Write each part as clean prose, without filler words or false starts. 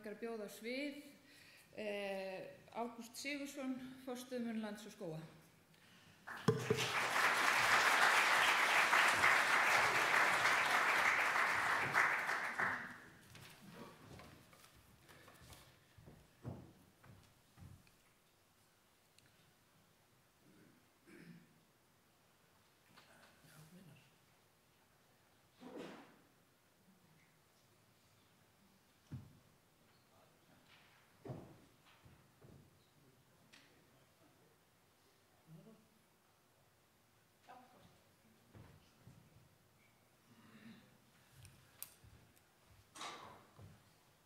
langar að bjóða á svið Ágúst Sigurðsson, forstöðumann Lands og skóga.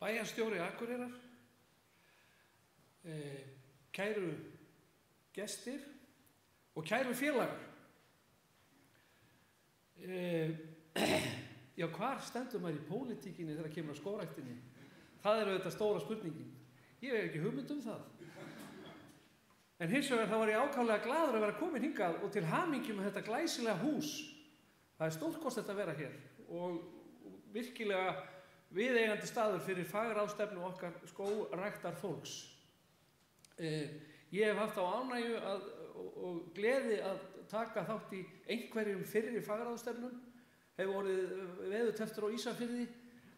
Bæjarstjóri Akureyrar, kæru gestir og kæru félagar. Já, hvar stendur maður í pólitíkinni þegar kemur að skógræktinni? Það er auðvitað stóra spurningin. Ég hef ekki hugmynd um það. En hins vegar þá var ég ákaflega glaður að vera komin hingað og til hamingju með þetta glæsilega hús. Það er stórkostlegt að vera hér og virkilega viðeigandi staður fyrir fagráðstefnu okkar skógræktar fólks. Ég hef haft á ánægju og gleði að taka þátt í einhverjum fyrri fagráðstefnum. Hef orðið veðurteftur á Ísafirði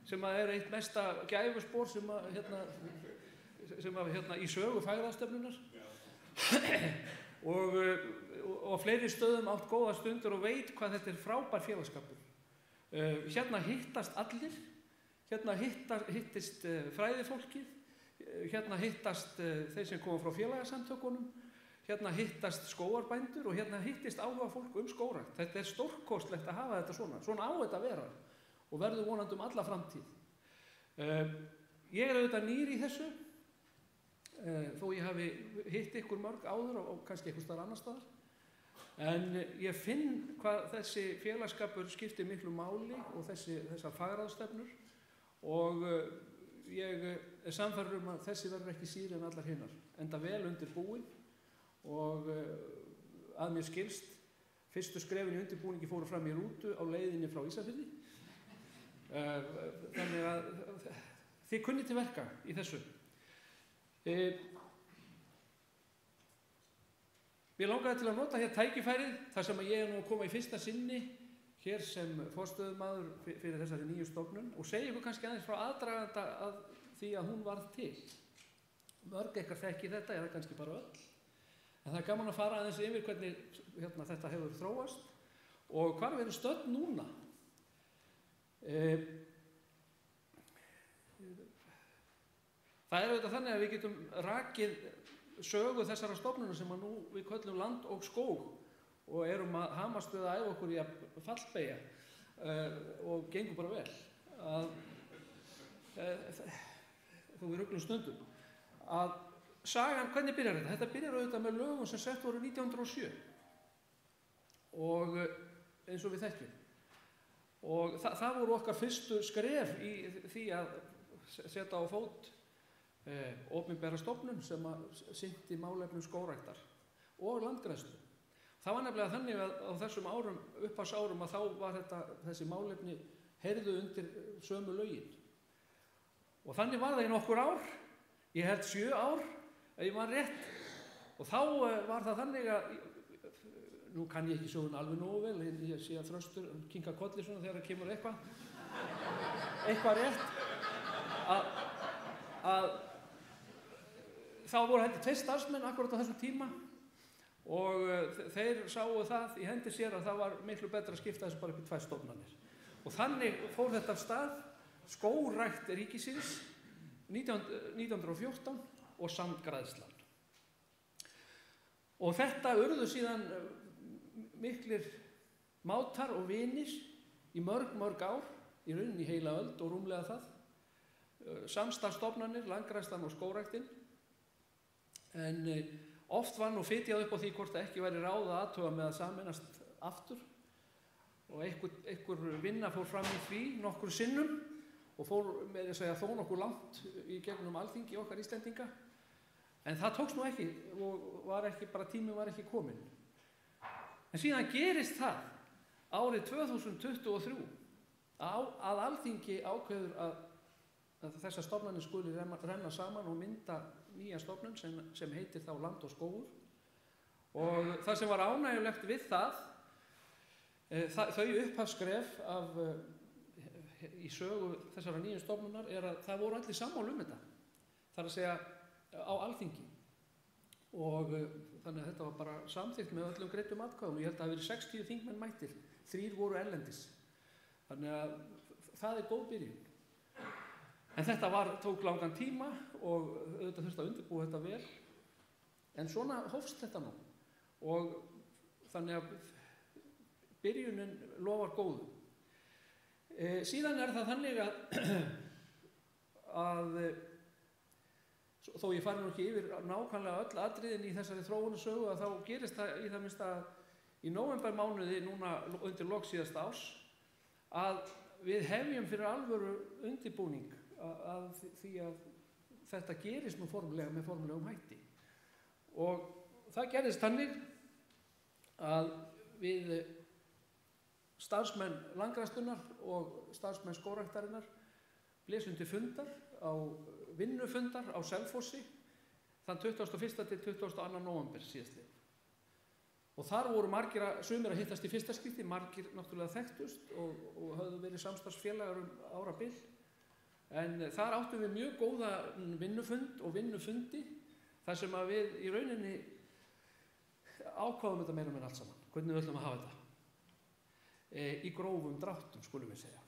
sem er eitt mesta gæfuspor sem í sögu fagráðstefnunar. og fleiri stöðum átt góða stundur og veit hvað þetta er frábær félagsskapur. Hérna hittast allir. Hérna hittist fræðifólkið, hérna hittast þeir sem koma frá félagasamtökunum, hérna hittast skógarbændur og hérna hittist áhuga fólk skógrækt. Þetta er stórkostlegt að hafa þetta svona. Svona á þetta að vera og verður vonandi alla framtíð. Ég er auðvitað nýr í þessu, þó ég hafi hitt ykkur mörg áður og kannski einhvers staðar annars staðar. En ég finn hvað þessi félagsskapur skiptir miklu máli og þessar fagráðstefnur. Og ég er sannfærður að þessi verður ekki síðri en allar hinnar, enda vel undirbúin og að mér skilst, fyrstu skrefin í undirbúningi fóru fram í rútu á leiðinni frá Ísafirði. Þannig að þið kunnið til verka í þessu. Mér langaði til að nota hér tækifærið þar sem ég er nú að koma í fyrsta sinni hér sem forstöðumaður fyrir þessari nýju stofnun og segja ykkur kannski aðeins frá aðdraganda að því að hún varð til. Mörg ykkar þekki þetta, eða kannski bara öll. En það er gaman að fara aðeins yfir hvernig þetta hefur þróast og hvar við erum stödd núna. Það er auðvitað þannig að við getum rakið sögu þessara stofnuna sem að nú við köllum Land og skóg og erum að hamast við að æfa okkur í að fallbeygja og gengur bara vel. Þó við ruglum stundum. Að sagan, hvernig byrjar þetta? Þetta byrjar auðvitað með lögum sem sett voru 1907 og eins og við þekkjum. Og það voru okkar fyrstu skref í því að setja á fót opinbera stofnun sem sinnti málefnum skógræktar og landgræðslu. Það var nefnilega þannig að á þessum árum, upphafsárum, að þá var þessi málefni heyrðu undir sömu lögin. Og þannig var það í nokkur ár, ég held 7 ár, ef ég man rétt. Og þá var það þannig að, nú kann ég ekki söguna alveg nógu vel, ég sé að Þröstur kinka kolli svona þegar það kemur eitthvað rétt, að þá voru heldur 2 starfsmenn akkurat á þessum tíma. Og þeir sáu það í hendi sér að það var miklu betra að skipta þessu bara upp í 2 stofnanir. Og þannig fór þetta af stað, skógrækt ríkisins 1914 og samgræðslan. Og þetta urðu síðan miklir mátar og vinir í mörg ár, í rauninni heila öld og rúmlega það. Samstarfsstofnanir, landgræðslan og skógræktin. En oft var nú fitjað upp á því hvort það ekki væri ráð að athuga með að sameinast aftur og einhver vinna fór fram í því nokkur sinnum og fór með að segja þó nokkuð langt í gegnum Alþingi okkar Íslendinga. En það tókst nú ekki og tíminn var ekki kominn. En síðan gerist það árið 2023 að Alþingi ákveður að að þessar stofnanir skuli renna saman og mynda nýja stofnun sem heitir þá Land og skógur. Og það sem var ánægjulegt við þau upphafsskref í sögu þessara nýju stofnunar að það voru allir sammála þetta. Það að segja á Alþingi. Og þannig að þetta var bara samþykkt með öllum greiddum atkvæðum. Ég held að það hafi verið 60 þingmenn mættir, 3 voru erlendis. Þannig að það góð byrjun. En þetta tók langan tíma og auðvitað þurfti að undirbúa þetta vel. En svona hófst þetta nú. Og þannig að byrjunin lofar góðu. Síðan það þannig að þó ég fari nú ekki yfir nákvæmlega öll atriðin í þessari þróunarsögu að þá gerist það í það minnsta í nóvembermánuði núna undir lok síðasta árs að við hefjum fyrir alvöru undirbúning að því að þetta gerist með formulegum hætti. Og það gerist þannig að við starfsmenn landgræðslunnar og starfsmenn skógræktarinnar blésum til fundar vinnufundar á Selfossi þann 21. til 22. nóvember síðastliðinn. Og þar voru sumir að hittast í fyrsta skipti, margir náttúrulega þekktust og höfðu verið samstarfsfélagar árabil. En þar áttum við mjög góða vinnufund og vinnufundi þar sem að við í rauninni ákváðum þetta meira með allt saman, hvernig við ætlum að hafa þetta í grófum dráttum, skulum við segja.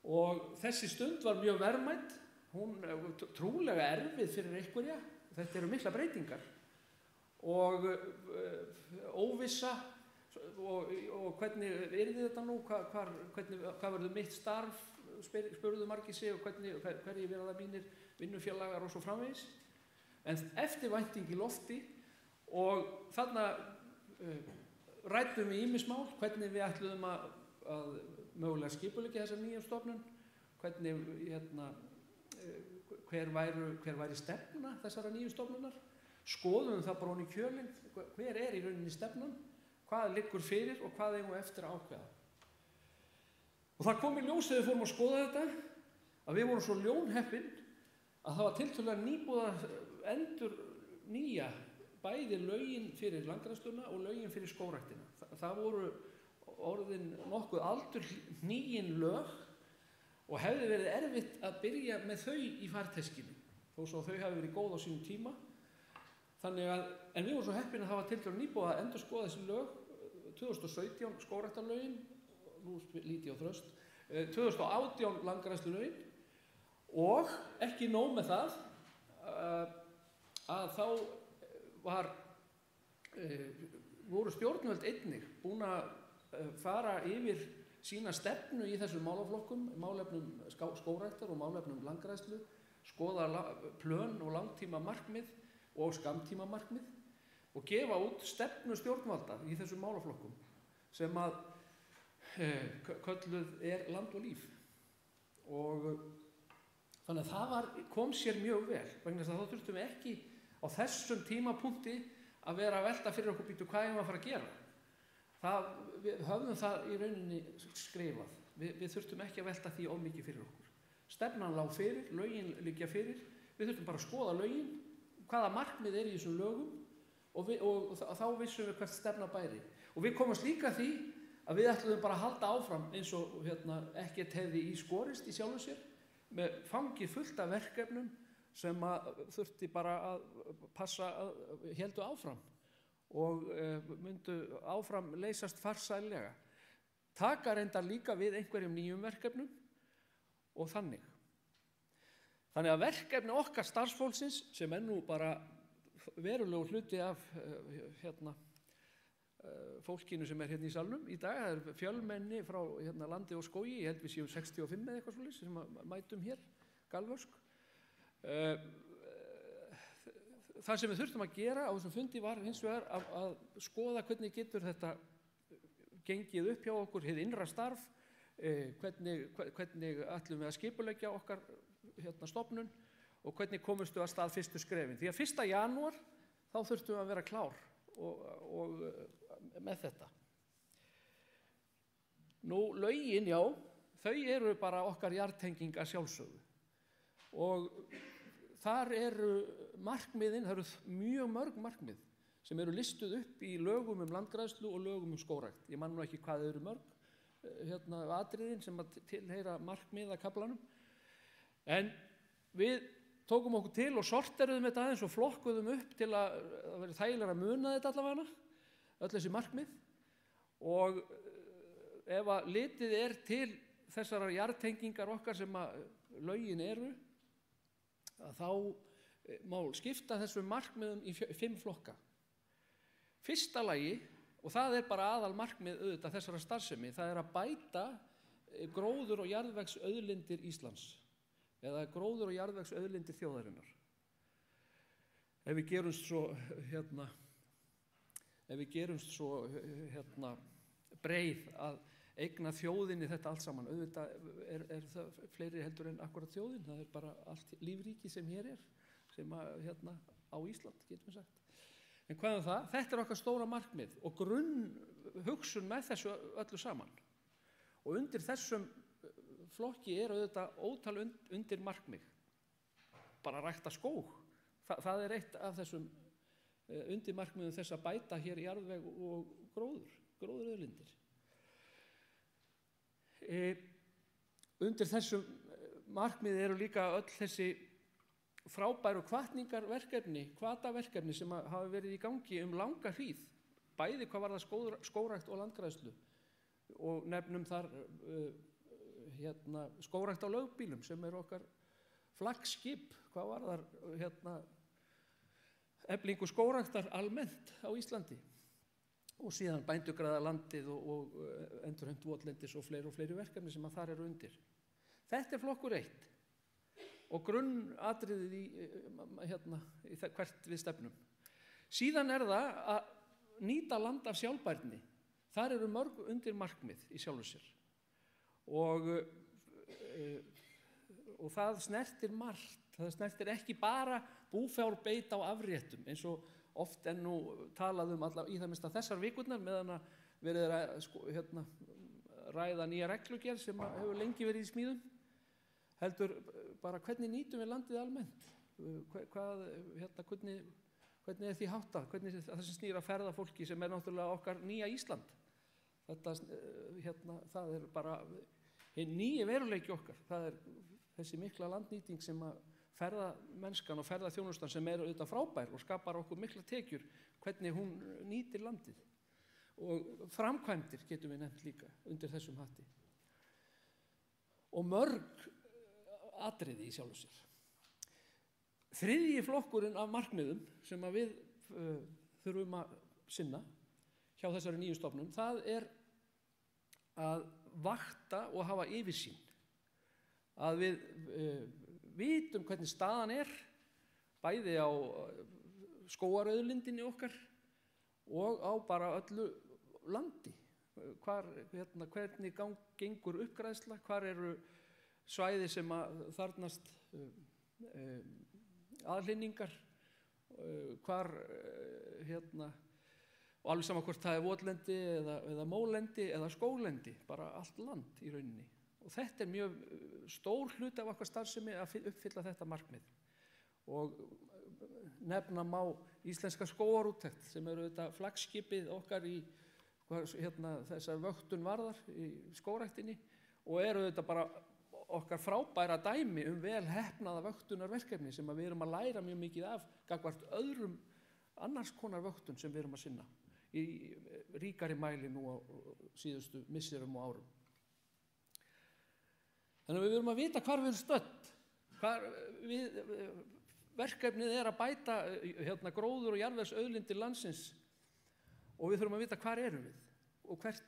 Og þessi stund var mjög verðmæt, hún trúlega erfið fyrir einhverja, þetta eru mikla breytingar og óvissa og hvernig þetta nú, hvað verður mitt starf, spurðu margir sig og hverjir verða mínir vinnufélagar og svo framvegis. En eftirvænting í lofti og þarna ræddum við ýmis mál, hvernig við ætluðum að mögulega skipuleggja þessa nýju stofnun, hver væri stefna þessara nýju stofnunar, skoðum það bara ofan í kjölinn, hver í rauninni stefnan, hvað liggur fyrir og hvað eigum við eftir að ákveða. Og það kom í ljós þegar við fórum að skoða þetta, að við vorum svo ljónheppin að það var tiltölulega nýbúið að endurnýja bæði lögin fyrir landgræðsluna og lögin fyrir skógræktina. Það voru orðin nokkuð aldurhnigin lög og hefði verið erfitt að byrja með þau í farteskinu, þó svo þau hafi verið góð á sínum tíma. En við vorum svo heppin að það var tiltölulega nýbúið að endurskoða þessi lög 2017 skógræktarlögin, nú lít ég á þröst, 2018 landgræðslulögin og ekki nóg með það að þá voru stjórnvöld einnig búin að fara yfir sína stefnu í þessum málaflokkum, málefnum skógræktar og málefnum landgræðslu, skoða plön og langtíma markmið og skammtíma markmið og gefa út stefnu stjórnvalda í þessum málaflokkum sem að kölluð land og líf. Og þannig að það kom sér mjög vel, vegna þess að þá þurftum við ekki á þessum tímapunkti að vera að velta fyrir okkur býtu hvað við að fara að gera. Við höfðum það í rauninni skrifað. Við þurftum ekki að velta því of mikið fyrir okkur. Stefnan lá fyrir, lögin liggja fyrir. Við þurftum bara að skoða lögin, hvaða markmið í þessum lögum og þá vissum við hvert stefna bæri. Og við komumst líka að því að við ætluðum bara að halda áfram eins og ekkert hefði í skorist í sjálfu sér með fangið fullt af verkefnum sem þurfti bara að passa að héldu áfram og myndu áfram leysast farsællega. Taka reyndar líka við einhverjum nýjum verkefnum og þannig. Þannig að verkefni okkar starfsfólksins sem nú bara verulegur hluti af fólkinu sem hérna í salnum í dag, það fjölmenni frá landi og skógi, ég held við séum 65 eða eitthvað svolítið sem mætum hér, galvösk. Það sem við þurftum að gera á þessum fundi var hins vegar að skoða hvernig getur þetta gengið upp hjá okkur, hið innra starf, hvernig ætlum við að skipuleggja okkar stofnun og hvernig komumst við að stað fyrstu skrefin. Því að 1. janúar þá þurftum við að vera klár og með þetta. Nú lögin, já, þau eru bara okkar jarðtenging að sjálfsögðu. og þar eru markmiðin, það eru mjög mörg markmið sem eru listuð upp í lögum landgræðslu og lögum skógrækt. Ég man nú ekki hvað þau eru mörg, atriðin sem að tilheyra markmiðakaflanum. En við tókum okkur til og sorteruðum þetta aðeins og flokkuðum upp til að það veri þægilega að muna þetta allavega, öll þessi markmið. Og ef að litið til þessara jarðtengingar okkar sem að lögin eru, að þá má skipta þessum markmiðum í 5 flokka. Fyrsta lagi, og það bara aðal markmið auðvitað þessara starfsemi, það að bæta gróður- og jarðvegsauðlindir Íslands, eða gróður- og jarðvegsauðlindir þjóðarinnar. Ef við gerumst svo breið að eigna þjóðinni þetta allt saman, auðvitað það fleiri heldur en akkurat þjóðin, það bara allt lífríki sem hér sem á Ísland, getum við sagt. En hvað það? Þetta okkar stóra markmið og grunnhugsun með þessu öllu saman. Og undir þessum flokki auðvitað ótal undir markmið. Bara rækta skóg. Það eitt af þessum undir markmiðum þess að bæta hér jarðveg og gróðurauðlindir. Undir þessum markmið eru líka öll þessi frábæru hvataverkefni sem hafa verið í gangi langa hríð, bæði hvað varðar skógrækt og landgræðslu, og nefnum þar skógrækt á lögbýlum sem okkar flaggskip hvað varðar eflingu skógræktar almennt á Íslandi, og síðan bændugræða landið og endurheimt votlendis og fleiri verkefni sem þar eru undir. Þetta flokkur 1 og grunnatriðið í hvert við stefnum. Síðan það að nýta land af sjálfbærni. Þar eru mörg undir markmið í sjálfu sér. Og það snertir margt. Það snertir ekki bara búfjárbeit á afréttum, eins og oft nú talað alla í það minnsta þessar vikurnar, meðan að verið að ræða nýja reglugerð sem hefur lengi verið í smíðum. Heldur bara hvernig nýtum við landið almennt, hvernig því háttað, hvernig það sem snýr að ferðafólki sem náttúrulega okkar nýja Ísland. Það bara hinn nýji veruleiki okkar, það þessi mikla landnýting sem að ferðamennskan og ferðaþjónustan sem auðvitað frábær og skapar okkur mikla tekjur, hvernig hún nýtir landið. Og framkvæmdir getum við nefnt líka undir þessum hatti. Og mörg atriði í sjálfu sér. Þriðji flokkurinn af markmiðum sem að við þurfum að sinna hjá þessari nýju stofnun, það að vakta og hafa yfirsýn. Að við vitum hvernig staðan bæði á skógarauðlindinni okkar og á bara öllu landi. Hvernig gengur uppgræðsla, hvar eru svæði sem að þarfnast aðhlynningar, hvar og alveg sama hvort það votlendi eða mólendi eða skóglendi, bara allt land í rauninni. Og þetta mjög stór hluti af okkar starfsemi að uppfylla þetta markmið. Og nefna má íslenska skógarúttekt sem þetta flaggskipið okkar í þessar vöktun varðar í skógræktinni, og þetta bara okkar frábæra dæmi vel heppnaða vöktunarverkefni sem við erum að læra mjög mikið af gagnvart öðrum annars konar vöktun sem við erum að sinna í ríkari mæli nú á síðustu misserum og árum. Þannig að við erum að vita hvar við erum stödd. Verkefnið að bæta gróður- og jarðvegsauðlindir landsins, og við þurfum að vita hvar erum við og hvert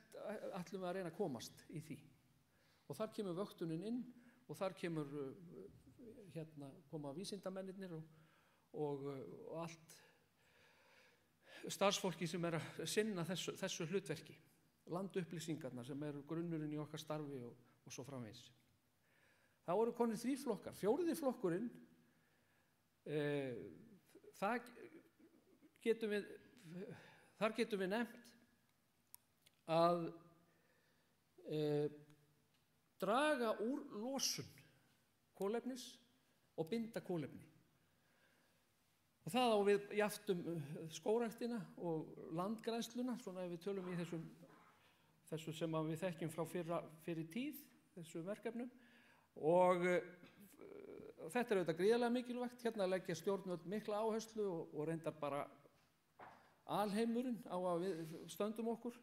ætlum við að reyna að komast í því. Og þar kemur vöktunin inn, og þar koma vísindamennirnir og allt starfsfólki sem að sinna þessu hlutverki, landupplýsingarnar sem grunnurinn í okkar starfi og svo framvegis. Þá eru konir 3 flokkar. 4. flokkurinn, þar getum við nefnt að draga úr losun kolefnis og binda kolefni. Og það á við jafnt skógræktina og landgræðsluna, svona ef við tölum í þessu sem við þekkjum frá fyrir tíð, þessu verkefnum. Og þetta auðvitað gríðarlega mikilvægt. Hérna leggja stjórnvöld mikla áherslu og reyndar bara alheimurinn á að við stöndum okkur.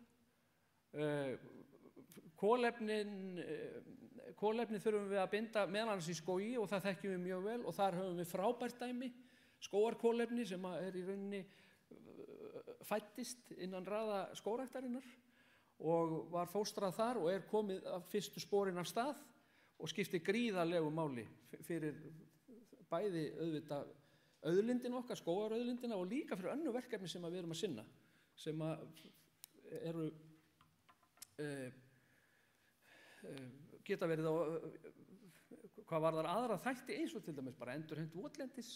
Kolefni þurfum við að binda meðal annars í skógi og það þekkjum við mjög vel og þar höfum við frábært dæmi, skógarkolefni sem í rauninni fæddist innan raða skógræktarinnar og var fóstrað þar og komið af fyrstu sporin af stað og skipti gríðarlegu máli fyrir bæði auðvitað auðlindina okkar, skógarauðlindina og líka fyrir önnur verkefni sem við erum að sinna, sem eru geta verið á hvað varðar aðra þætti eins og til dæmis bara endurheimt votlendis,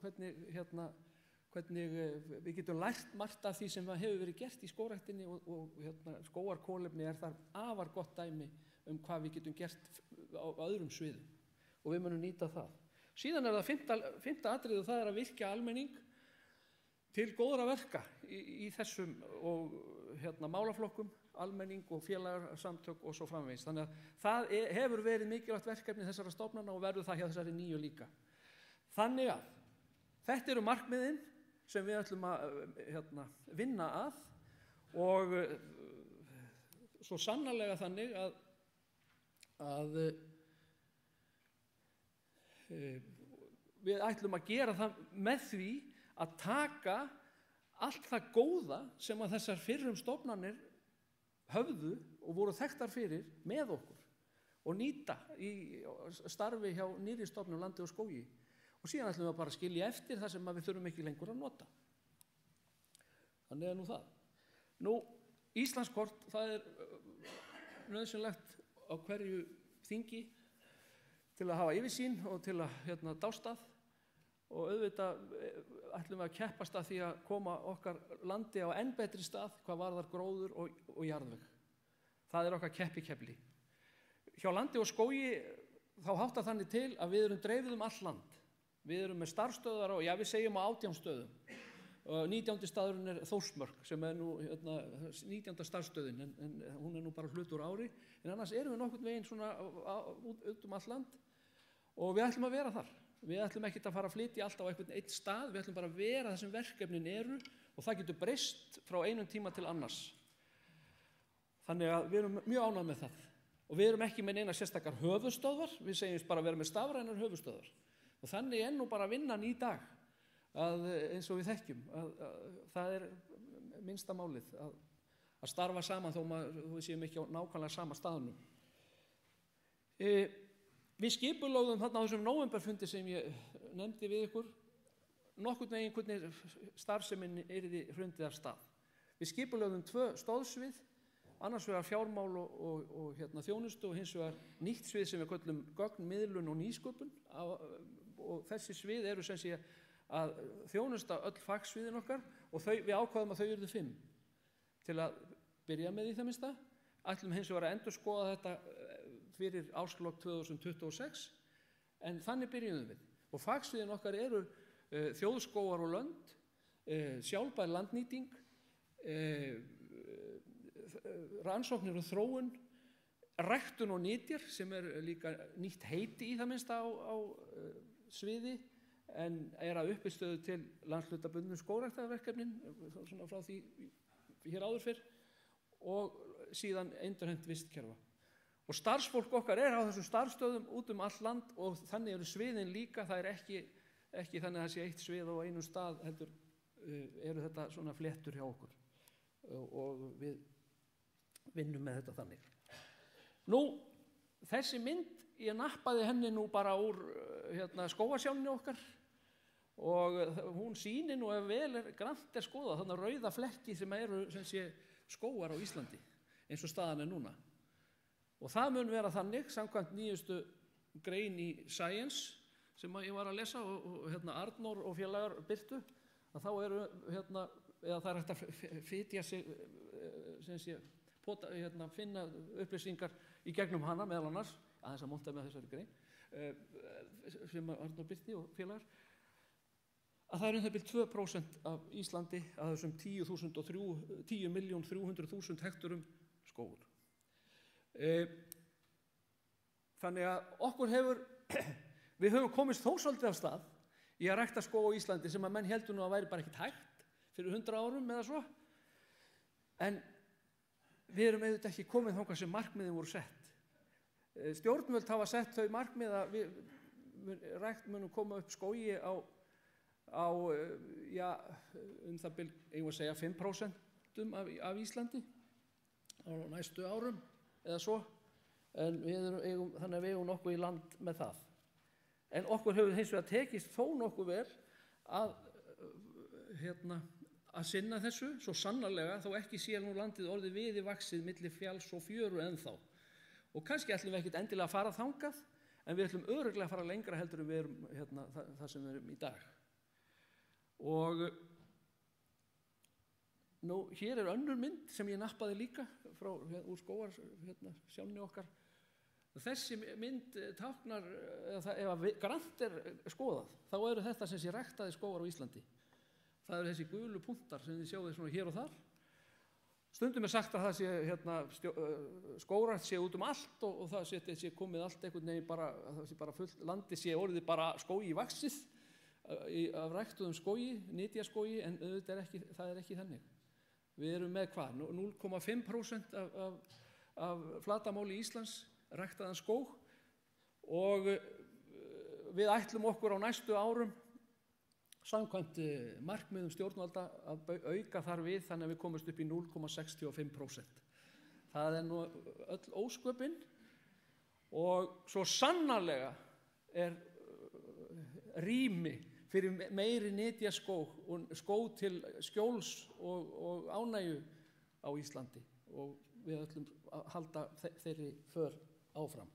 hvernig við getum lært margt af því sem hefur verið gert í skógræktinni og skógarkolefni þar afar gott dæmi hvað við getum gert á öðrum sviðum og við munum nýta það. Síðan það fimmta atriðið og það að virkja almenning til góðra verka í þessum og málaflokkum, almenning og félagasamtök og svo framvegis. Þannig að það hefur verið mikilvægt verkefni þessara stofnana og verður það hjá þessari nýju líka. Þannig að þetta eru markmiðin sem við ætlum að vinna að og svo sannarlega þannig að við ætlum að gera það með því að taka allt það góða sem að þessar fyrrum stofnanir höfðu og voru þekktar fyrir með okkur og nýta í starfi hjá nýrri stofnun Landi og skógi og síðan ætlum við bara að skilja eftir það sem við þurfum ekki lengur að nota. Þannig það. Íslandskort, það nauðsynlegt á hverju þingi til að hafa yfirsýn og til að dástað og auðvitað ætlum við að keppast að því að koma okkar landi á enn betri stað hvað varðar gróður og jarðveg. Það okkar keppikefli. Hjá Landi og skógi þá háttar þannig til að við erum dreifð all land. Við erum með starfsstöðvar og við segjum á 18 stöðum. 19. staðurinn Þórsmörk sem nú 19. starfsstöðin en hún nú bara hlut úr ári en annars erum við nokkurn veginn svona út all land og við ætlum að vera þar. Við ætlum ekkert að fara að flytja alltaf á einhvern einn stað, við ætlum bara að vera þar sem verkefnin eru og það getur breyst frá einum tíma til annars. Þannig að við erum mjög ánægð með það og við erum ekki með neina sérstakar höfuðstöðvar, við segjumst bara að vera með stafrænar höfuðstöðvar og þannig nú bara vinnan í dag eins og við þekkjum það minnsta málið að starfa saman þó við séum ekki á nákvæmlega sama staðnum. Við skipulögðum þarna á þessum nóvemberfundi sem ég nefndi við ykkur nokkurn veginn hvernig starfsemin yrði hrundið af stað. Við skipulögðum 2 stóðsvið, annars vegar fjármál og þjónustu og hins vegar nýtt svið sem við köllum gögn, miðlun og nýsköpun og þessi svið eru sem sé að þjónusta öll fagsviðin okkar og við ákváðum að þau yrðu 5 til að byrja með í það minnsta. Ætlum hins vegar að endurskoða þetta fyrir árslok 2026 en þannig byrjuðum við og fagsviðin okkar eru þjóðskógar og lönd, sjálfbær landnýting, rannsóknir og þróun, ræktun og nytjar sem líka nýtt heiti í það minnsta á sviði en að uppistöðu til landshlutabundnu skógræktarverkefnin svona frá því hér áður fyrr og síðan endurheimt vistkerfa. Og starfsfólk okkar á þessum starfsstöðum út all land og þannig eru sviðin líka, það ekki þannig að það sé eitt svið á einum stað, heldur eru þetta svona fléttur hjá okkur og við vinnum með þetta þannig. Þessi mynd, ég nappaði henni nú bara úr skógarsjánni okkar og hún sýnir nú ef vel grannt skoðað þarna rauða flekki sem eru sem sé skógar á Íslandi eins og staðan núna. Og það mun vera þannig, samkvæmt nýjustu grein í Science sem ég var að lesa og Arnór og félagar birtu, að þá eru eða það hægt að flytja sig sem sé finna upplýsingar í gegnum hana meðal annars, aðeins að monta með þessari grein, sem Arnór Birti og félagar, að það það 2% af Íslandi að þessum 10.300.000 hekturum skógur. Þannig að við höfum komist þó svolítið af stað í að rækta skóg á Íslandi sem að menn heldur nú að væri bara ekkert hægt fyrir 100 árum eða svo. En við erum auðvitað ekki komið þangað sem markmiðin voru sett. Stjórnvöld hafa sett þau markmið að við munum koma upp skógi á það bil, eigum að segja 5% af Íslandi á næstu árum eða svo. En þannig að við eigum nokkuð í land með það. En okkur hefur hins vegar tekist þó nokkuð vel að sinna þessu, svo sannarlega, þó ekki sé nú landið orðið viðvaxið milli fjalls og fjöru ennþá. Og kannski ætlum við ekkert endilega að fara þangað, en við ætlum örugglega að fara lengra heldur en við erum það sem við erum í dag. Og nú, hér önnur mynd sem ég nappaði líka úr skógar sjálfni okkar. Þessi mynd táknar, ef grannt skoðað, þá eru þetta sem sé ræktaði skógar á Íslandi. Það eru þessi gulu punktar sem þið sjáðu svona hér og þar. Stundum sagt að það sé skógrækt sé út allt og það sé komið allt einhvern veginn bara, það sé bara fullt, landi sé orðið bara skógi vaxið af ræktuðum skógi, nytjaskógi, en auðvitað það ekki þannig. Við erum með hvað? 0,5% af flatamáli Íslands ræktaðan skóg og við ætlum okkur á næstu árum samkvæmt markmiðum stjórnvalda að auka þar við þannig að við komumst upp í 0,65%. Það nú öll ósköpin og svo sannarlega rými fyrir meiri nytjaskóg og skóg til skjóls og ánægju á Íslandi og við ætlum að halda þeirri för áfram.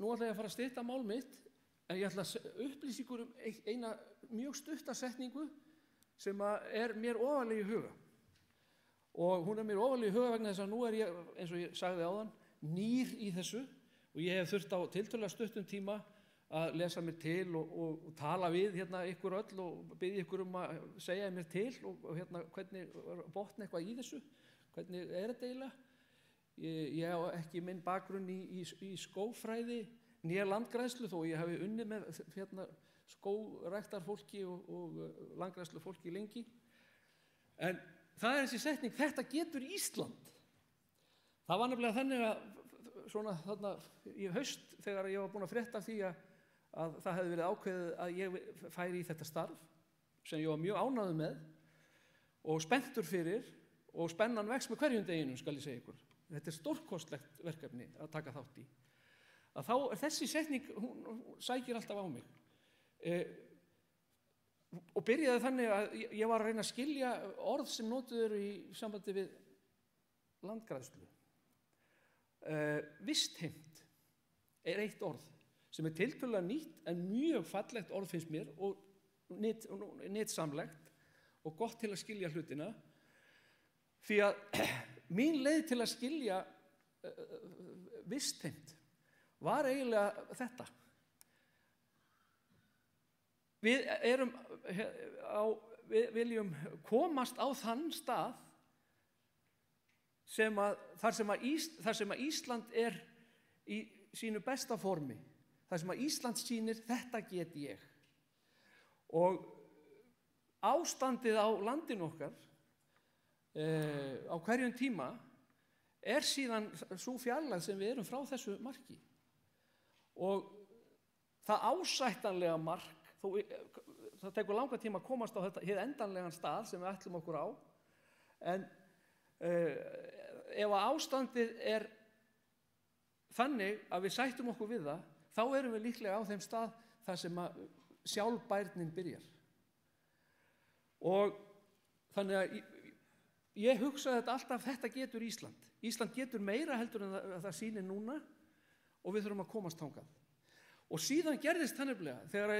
Nú ætla ég að fara að stytta mál mitt, en ég ætla að upplýsa ykkur eina mjög stutta setningu sem mér ofarlega í huga. Og hún mér ofarlega í huga vegna þess að nú ég, eins og ég sagði áðan, nýr í þessu og ég hef þurft á tiltölulega stuttum tíma að lesa mér til og tala við ykkur öll og biðja ykkur að segja mér til og hvernig botna eitthvað í þessu, hvernig þetta eiginlega. Ég á ekki minn bakgrunn í skógfræði né landgræðslu þó ég hafi unnið með skógræktarfólki og landgræðslufólki lengi. En það þessi setning, þetta getur Ísland. Það var nefnilega þannig að svona þarna í haust þegar ég var búinn að frétta af því að það hefði verið ákveðið að ég færi í þetta starf sem ég var mjög ánægður með og spenntur fyrir og spennan vex með hverjum deginum skal ég segja ykkur. Þetta stórkostlegt verkefni að taka þátt í. Að þá þessi setning, hún sækir alltaf á mig. Og byrjaði þannig að ég var að reyna að skilja orð sem notuð eru í sambandi við landgræðslu. Vistheimt eitt orð sem tiltölulega nýtt en mjög fallegt orð finnst mér og nytsamlegt og gott til að skilja hlutina. Því að mín leið til að skilja vistheimt var eiginlega þetta. Við viljum komast á þann stað þar sem að Ísland í sínu besta formi, þar sem að Ísland sýnir þetta get ég. Og ástandið á landinu okkar á hverjum tíma síðan sú fjarlægð sem við erum frá þessu marki. Og það ásættanlega mark, það tekur langa tíma að komast á þetta hið endanlegan stað sem við ætlum okkur á, en ef að ástandið þannig að við sættum okkur við það, þá erum við líklega á þeim stað þar sem að sjálfbærnin byrjar. Og þannig að ég hugsaði þetta alltaf, þetta getur Ísland. Ísland getur meira heldur en það sýnir núna og við þurfum að komast þangað. Og síðan gerðist það nefnilega þegar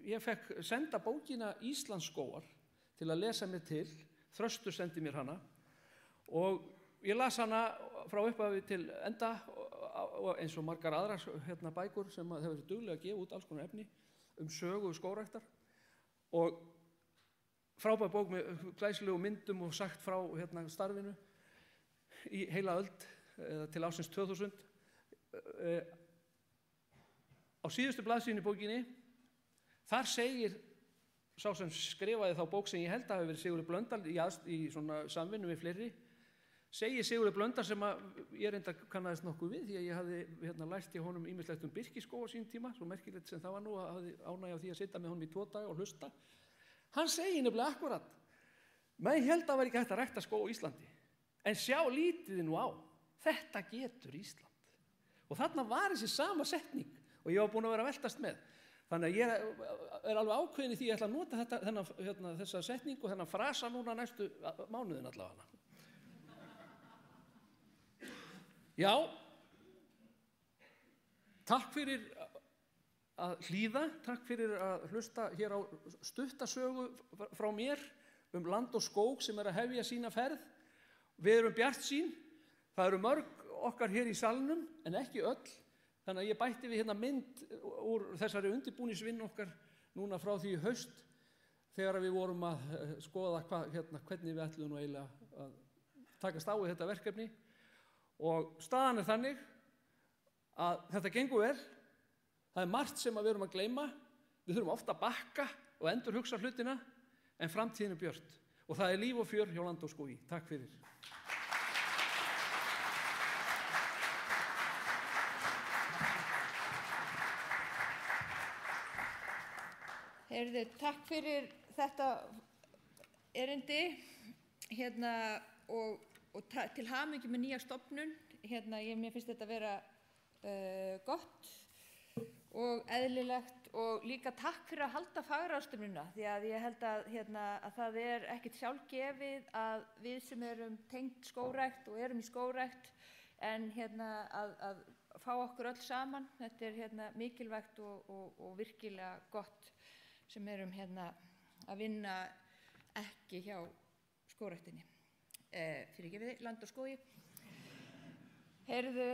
ég fekk senda bókina Íslandsskógar til að lesa mér til, Þröstur sendi mér hana Og ég las hana frá upphafi til enda og eins og margar aðrar bækur sem hefur verið duglega að gefa út alls konar efni sögu skógræktar og frábær bók með glæsilegum myndum og sagt frá starfinu í heila öld eða til ársins 2000. Á síðustu blaðsíðunni í bókinni þar segir sá sem skrifaði þá bók sem ég held að hafi verið Sigurður Blöndal í svona samvinnu við fleiri, segir Sigurður Blöndal sem ég reyndar kannaðist nokkuð við því að ég hafði lært í honum ýmislegt birkiskóg á sín tíma, svo merkilegt sem það var nú að hafði ánægju af því að sitja með honum í 2 daga og hlusta. Hann segir nefnilega akkúrat, menn held að væri ekki hægt að rækta skóg á Íslandi, en sjá lítið nú á, þetta getur Ísland. Og þarna var þessi sama setning og ég var búin að vera að veltast með. Þannig að ég alveg ákveðin í því að ég ætla að nota þessa setningu og þennan frasa núna næstu mánuðin allavega. Já, takk fyrir að hlýða, takk fyrir að hlusta hér á stuttasögu frá mér land og skóg sem að hefja sína ferð. Við erum bjartsýn, það eru mörg okkar hér í salnum en ekki öll. Þannig að ég bætti við mynd úr þessari undirbúningsvinnu okkar núna frá því í haust þegar við vorum að skoða hvernig við ætlum nú eiginlega að takast á við þetta verkefni. Og staðan þannig að þetta gengur vel. Það margt sem við erum að gleyma. Við þurfum ofta að bakka og endurhugsa hlutina en framtíðin björt. Og það líf og fjör hjá Land og skógi. Takk fyrir. Heyrðu, takk fyrir þetta erindi og til hamingju með nýja stofnun. Mér finnst þetta vera gott og eðlilegt og líka takk fyrir að halda fagráðstefnuna því að ég held að það ekkert sjálfgefið að við sem erum tengd skógrækt og erum í skógrækt en að fá okkur öll saman. Þetta mikilvægt og virkilega gott sem erum að vinna ekki hjá skógræktinni. Fyrirgefið, Land og skógi. Heyrðu,